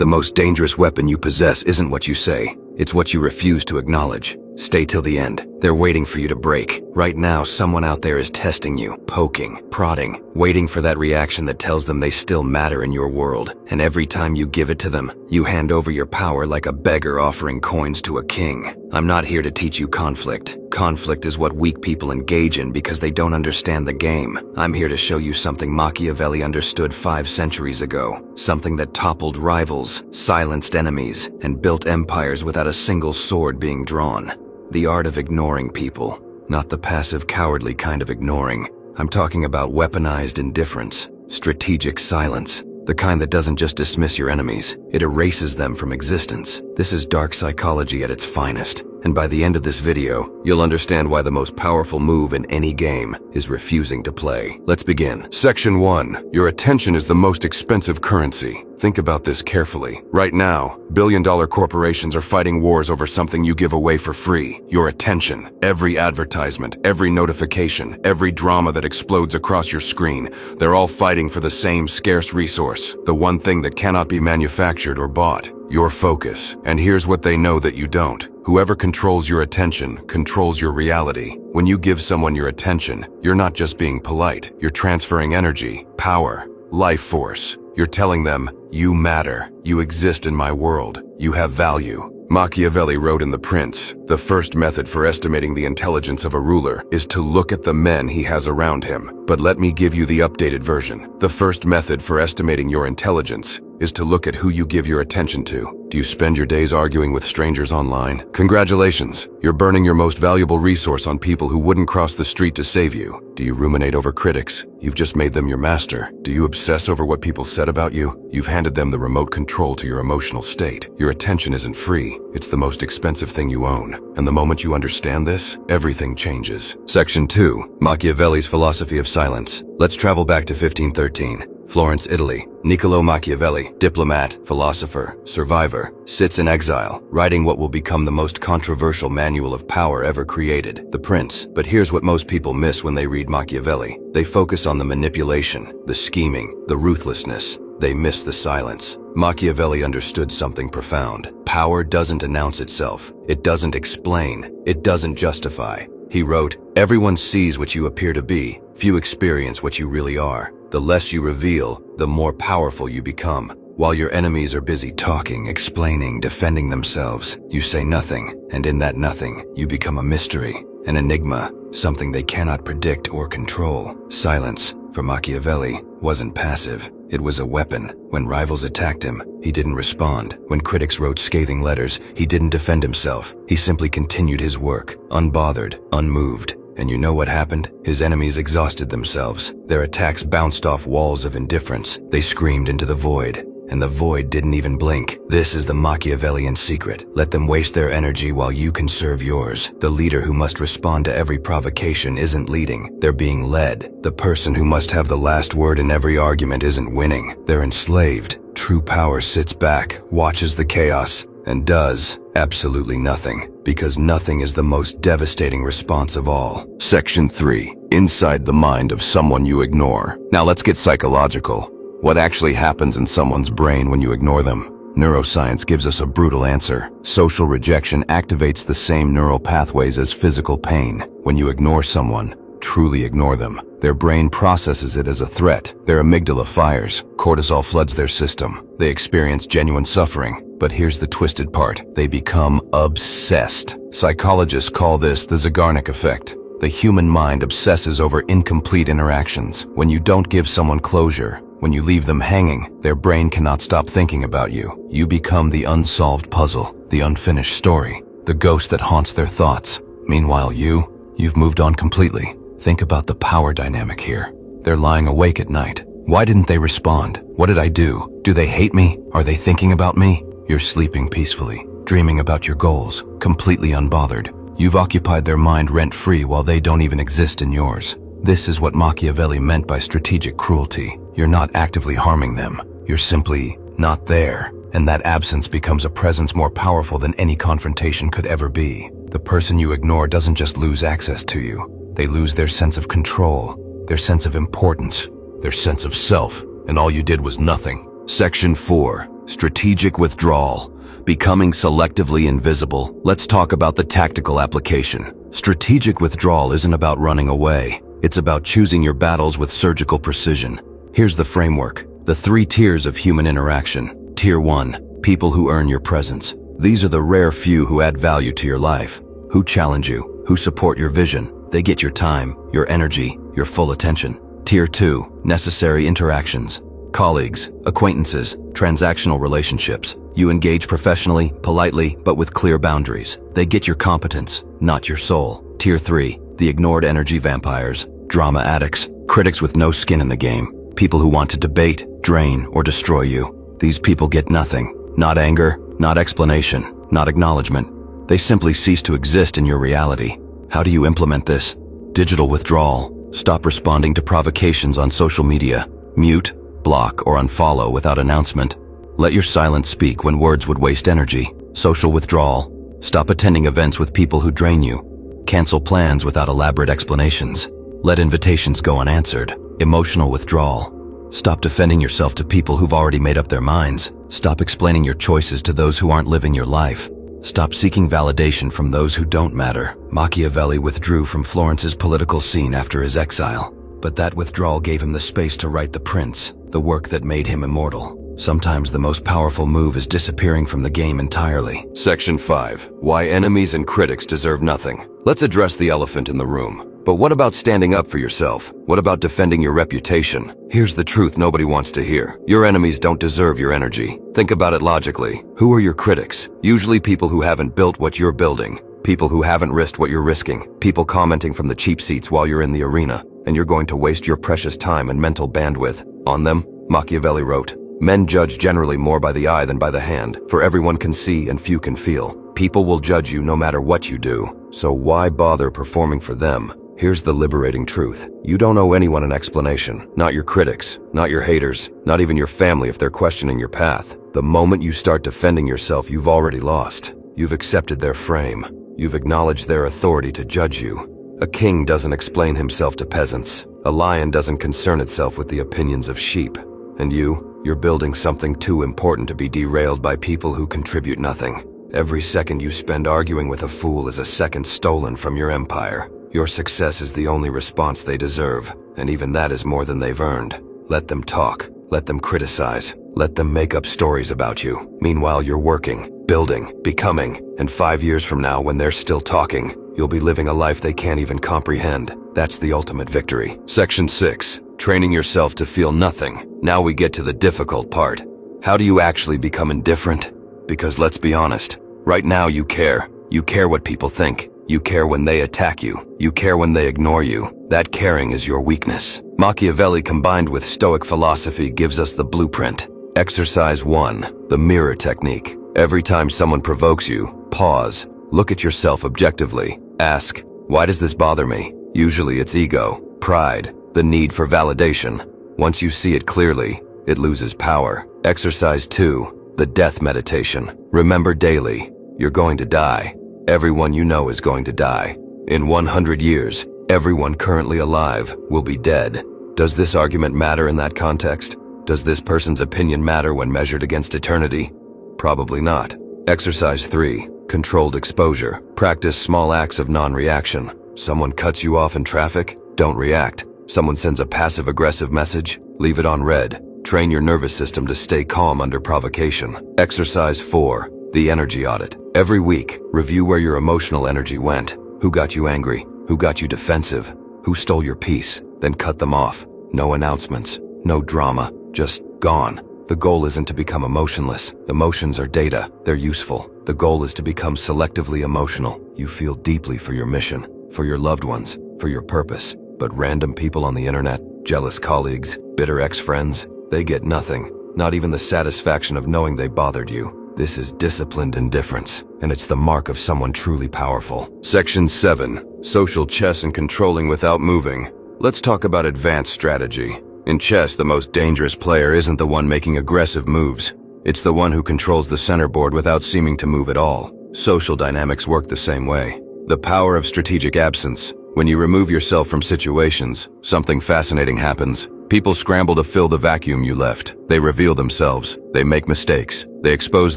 The most dangerous weapon you possess isn't what you say, it's what you refuse to acknowledge. Stay till the end. They're waiting for you to break. Right now, someone out there is testing you, poking, prodding, waiting for that reaction that tells them they still matter in your world. And every time you give it to them, you hand over your power like a beggar offering coins to a king. I'm not here to teach you conflict. Conflict is what weak people engage in because they don't understand the game. I'm here to show you something Machiavelli understood 5 centuries ago. Something that toppled rivals, silenced enemies, and built empires without a single sword being drawn. The art of ignoring people. Not the passive, cowardly kind of ignoring. I'm talking about weaponized indifference, strategic silence. The kind that doesn't just dismiss your enemies, it erases them from existence. This is dark psychology at its finest. And by the end of this video, you'll understand why the most powerful move in any game is refusing to play. Let's begin. Section 1. Your attention is the most expensive currency. Think about this carefully. Right now, billion-dollar corporations are fighting wars over something you give away for free. Your attention. Every advertisement, every notification, every drama that explodes across your screen, they're all fighting for the same scarce resource. The one thing that cannot be manufactured or bought. Your focus. And here's what they know that you don't. Whoever controls your attention controls your reality. When you give someone your attention, you're not just being polite. You're transferring energy, power, life force. You're telling them, you matter. You exist in my world. You have value. Machiavelli wrote in The Prince, the first method for estimating the intelligence of a ruler is to look at the men he has around him. But let me give you the updated version. The first method for estimating your intelligence is to look at who you give your attention to. Do you spend your days arguing with strangers online? Congratulations, you're burning your most valuable resource on people who wouldn't cross the street to save you. Do you ruminate over critics? You've just made them your master. Do you obsess over what people said about you? You've handed them the remote control to your emotional state. Your attention isn't free. It's the most expensive thing you own. And the moment you understand this, everything changes. Section 2. Machiavelli's Philosophy of Silence. Let's travel back to 1513. Florence, Italy. Niccolò Machiavelli, diplomat, philosopher, survivor, sits in exile, writing what will become the most controversial manual of power ever created, The Prince. But here's what most people miss when they read Machiavelli. They focus on the manipulation, the scheming, the ruthlessness. They miss the silence. Machiavelli understood something profound. Power doesn't announce itself. It doesn't explain. It doesn't justify. He wrote, "Everyone sees what you appear to be. Few experience what you really are. The less you reveal, the more powerful you become. While your enemies are busy talking, explaining, defending themselves, you say nothing, and in that nothing, you become a mystery, an enigma, something they cannot predict or control." Silence, for Machiavelli, wasn't passive. It was a weapon. When rivals attacked him, he didn't respond. When critics wrote scathing letters, he didn't defend himself. He simply continued his work, unbothered, unmoved. And you know what happened? His enemies exhausted themselves. Their attacks bounced off walls of indifference. They screamed into the void. And the void didn't even blink. This is the Machiavellian secret. Let them waste their energy while you conserve yours. The leader who must respond to every provocation isn't leading. They're being led. The person who must have the last word in every argument isn't winning. They're enslaved. True power sits back, watches the chaos, and does absolutely nothing. Because nothing is the most devastating response of all. Section 3. Inside the mind of someone you ignore. Now let's get psychological. What actually happens in someone's brain when you ignore them? Neuroscience gives us a brutal answer. Social rejection activates the same neural pathways as physical pain. When you ignore someone, truly ignore them, their brain processes it as a threat. Their amygdala fires. Cortisol floods their system. They experience genuine suffering. But here's the twisted part. They become obsessed. Psychologists call this the Zeigarnik effect. The human mind obsesses over incomplete interactions. When you don't give someone closure, when you leave them hanging, their brain cannot stop thinking about you. You become the unsolved puzzle, the unfinished story, the ghost that haunts their thoughts. Meanwhile, you've moved on completely. Think about the power dynamic here. They're lying awake at night. Why didn't they respond? What did I do? Do they hate me? Are they thinking about me? You're sleeping peacefully, dreaming about your goals, completely unbothered. You've occupied their mind rent-free while they don't even exist in yours. This is what Machiavelli meant by strategic cruelty. You're not actively harming them. You're simply not there. And that absence becomes a presence more powerful than any confrontation could ever be. The person you ignore doesn't just lose access to you. They lose their sense of control, their sense of importance, their sense of self, and all you did was nothing. Section 4. Strategic withdrawal. Becoming selectively invisible. Let's talk about the tactical application. Strategic withdrawal isn't about running away. It's about choosing your battles with surgical precision. Here's the framework. The 3 tiers of human interaction. Tier 1. People who earn your presence. These are the rare few who add value to your life, who challenge you, who support your vision. They get your time, your energy, your full attention. Tier 2. Necessary interactions. Colleagues, acquaintances, transactional relationships. You engage professionally, politely, but with clear boundaries. They get your competence, not your soul. Tier 3. The ignored energy vampires. Drama addicts. Critics with no skin in the game. People who want to debate, drain, or destroy you. These people get nothing. Not anger, not explanation, not acknowledgement. They simply cease to exist in your reality. How do you implement this? Digital withdrawal. Stop responding to provocations on social media. Mute, block, or unfollow without announcement. Let your silence speak when words would waste energy. Social withdrawal. Stop attending events with people who drain you. Cancel plans without elaborate explanations. Let invitations go unanswered. Emotional withdrawal. Stop defending yourself to people who've already made up their minds. Stop explaining your choices to those who aren't living your life. Stop seeking validation from those who don't matter. Machiavelli withdrew from Florence's political scene after his exile, but that withdrawal gave him the space to write The Prince, the work that made him immortal. Sometimes the most powerful move is disappearing from the game entirely. Section 5. Why enemies and critics deserve nothing. Let's address the elephant in the room. But what about standing up for yourself? What about defending your reputation? Here's the truth nobody wants to hear. Your enemies don't deserve your energy. Think about it logically. Who are your critics? Usually people who haven't built what you're building. People who haven't risked what you're risking. People commenting from the cheap seats while you're in the arena. And you're going to waste your precious time and mental bandwidth on them? Machiavelli wrote, "Men judge generally more by the eye than by the hand, for everyone can see and few can feel. People will judge you no matter what you do. So why bother performing for them?" Here's the liberating truth. You don't owe anyone an explanation. Not your critics, not your haters, not even your family if they're questioning your path. The moment you start defending yourself, you've already lost. You've accepted their frame. You've acknowledged their authority to judge you. A king doesn't explain himself to peasants. A lion doesn't concern itself with the opinions of sheep. And you're building something too important to be derailed by people who contribute nothing. Every second you spend arguing with a fool is a second stolen from your empire. Your success is the only response they deserve, and even that is more than they've earned. Let them talk. Let them criticize. Let them make up stories about you. Meanwhile, you're working, building, becoming, and 5 years from now, when they're still talking, you'll be living a life they can't even comprehend. That's the ultimate victory. Section 6. Training yourself to feel nothing. Now we get to the difficult part. How do you actually become indifferent? Because let's be honest, right now you care. You care what people think. You care when they attack you. You care when they ignore you. That caring is your weakness. Machiavelli combined with Stoic philosophy gives us the blueprint. Exercise 1. The mirror technique. Every time someone provokes you, pause. Look at yourself objectively. Ask, why does this bother me? Usually it's ego, pride, the need for validation. Once you see it clearly, it loses power. Exercise 2. The death meditation. Remember daily, you're going to die. Everyone you know is going to die. In 100 years, everyone currently alive will be dead. Does this argument matter in that context? Does this person's opinion matter when measured against eternity? Probably not. Exercise 3. Controlled exposure. Practice small acts of non-reaction. Someone cuts you off in traffic? Don't react. Someone sends a passive-aggressive message? Leave it on red. Train your nervous system to stay calm under provocation. Exercise 4. The energy audit. Every week, review where your emotional energy went. Who got you angry? Who got you defensive? Who stole your peace? Then cut them off. No announcements. No drama. Just gone. The goal isn't to become emotionless. Emotions are data. They're useful. The goal is to become selectively emotional. You feel deeply for your mission, for your loved ones, for your purpose. But random people on the internet, jealous colleagues, bitter ex-friends, they get nothing. Not even the satisfaction of knowing they bothered you. This is disciplined indifference, and it's the mark of someone truly powerful. Section 7. Social chess and controlling without moving. Let's talk about advanced strategy. In chess, the most dangerous player isn't the one making aggressive moves. It's the one who controls the center board without seeming to move at all. Social dynamics work the same way. The power of strategic absence. When you remove yourself from situations, something fascinating happens. People scramble to fill the vacuum you left. They reveal themselves. They make mistakes. They expose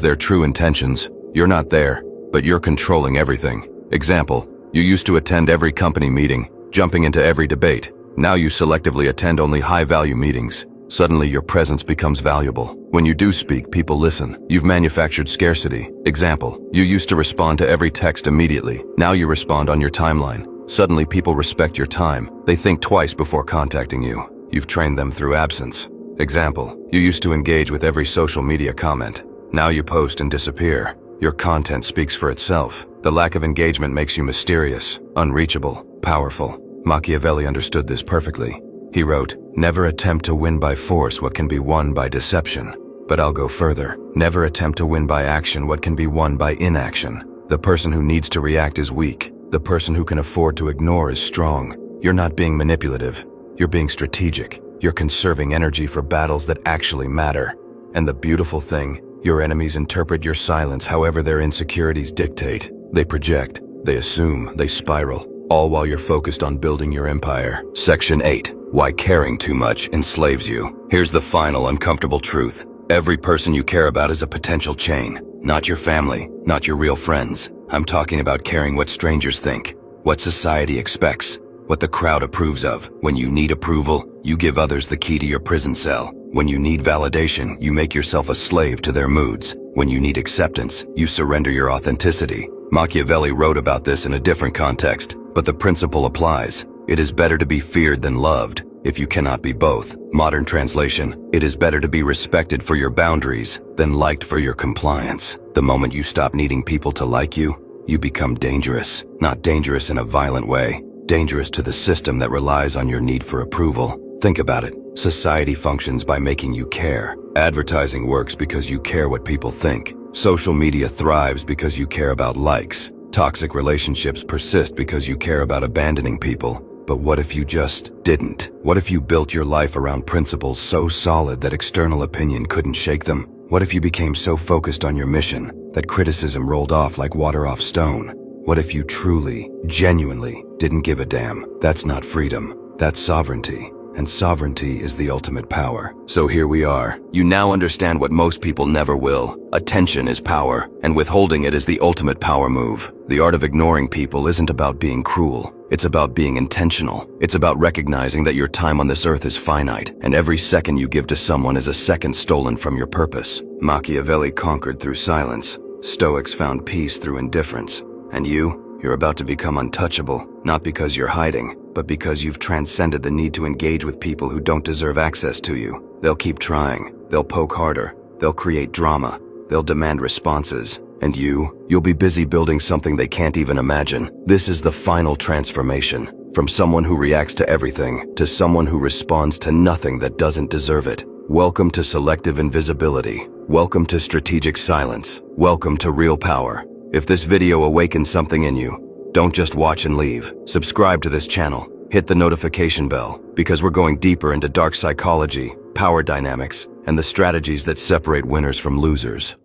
their true intentions. You're not there, but you're controlling everything. Example, you used to attend every company meeting, jumping into every debate. Now you selectively attend only high-value meetings. Suddenly your presence becomes valuable. When you do speak, people listen. You've manufactured scarcity. Example, you used to respond to every text immediately. Now you respond on your timeline. Suddenly people respect your time. They think twice before contacting you. You've trained them through absence. Example, you used to engage with every social media comment. Now you post and disappear. Your content speaks for itself. The lack of engagement makes you mysterious, unreachable, powerful. Machiavelli understood this perfectly. He wrote, "Never attempt to win by force what can be won by deception." But I'll go further. Never attempt to win by action what can be won by inaction. The person who needs to react is weak. The person who can afford to ignore is strong. You're not being manipulative. You're being strategic. You're conserving energy for battles that actually matter. And the beautiful thing, your enemies interpret your silence however their insecurities dictate. They project, they assume, they spiral, all while you're focused on building your empire. Section 8. Why caring too much enslaves you. Here's the final uncomfortable truth. Every person you care about is a potential chain. Not your family, not your real friends. I'm talking about caring what strangers think, what society expects, what the crowd approves of. When you need approval, you give others the key to your prison cell. When you need validation, you make yourself a slave to their moods. When you need acceptance, you surrender your authenticity. Machiavelli wrote about this in a different context, but the principle applies. It is better to be feared than loved, if you cannot be both. Modern translation, it is better to be respected for your boundaries than liked for your compliance. The moment you stop needing people to like you, you become dangerous. Not dangerous in a violent way, dangerous to the system that relies on your need for approval. Think about it. Society functions by making you care. Advertising works because you care what people think. Social media thrives because you care about likes. Toxic relationships persist because you care about abandoning people. But what if you just didn't? What if you built your life around principles so solid that external opinion couldn't shake them? What if you became so focused on your mission that criticism rolled off like water off stone? What if you truly, genuinely didn't give a damn? That's not freedom. That's sovereignty. And sovereignty is the ultimate power. So here we are. You now understand what most people never will. Attention is power, and withholding it is the ultimate power move. The art of ignoring people isn't about being cruel. It's about being intentional. It's about recognizing that your time on this earth is finite, and every second you give to someone is a second stolen from your purpose. Machiavelli conquered through silence. Stoics found peace through indifference. And you're about to become untouchable, not because you're hiding, but because you've transcended the need to engage with people who don't deserve access to you. They'll keep trying. They'll poke harder. They'll create drama. They'll demand responses. And you'll be busy building something they can't even imagine. This is the final transformation. From someone who reacts to everything, to someone who responds to nothing that doesn't deserve it. Welcome to selective invisibility. Welcome to strategic silence. Welcome to real power. If this video awakens something in you, don't just watch and leave. Subscribe to this channel. Hit the notification bell, because we're going deeper into dark psychology, power dynamics, and the strategies that separate winners from losers.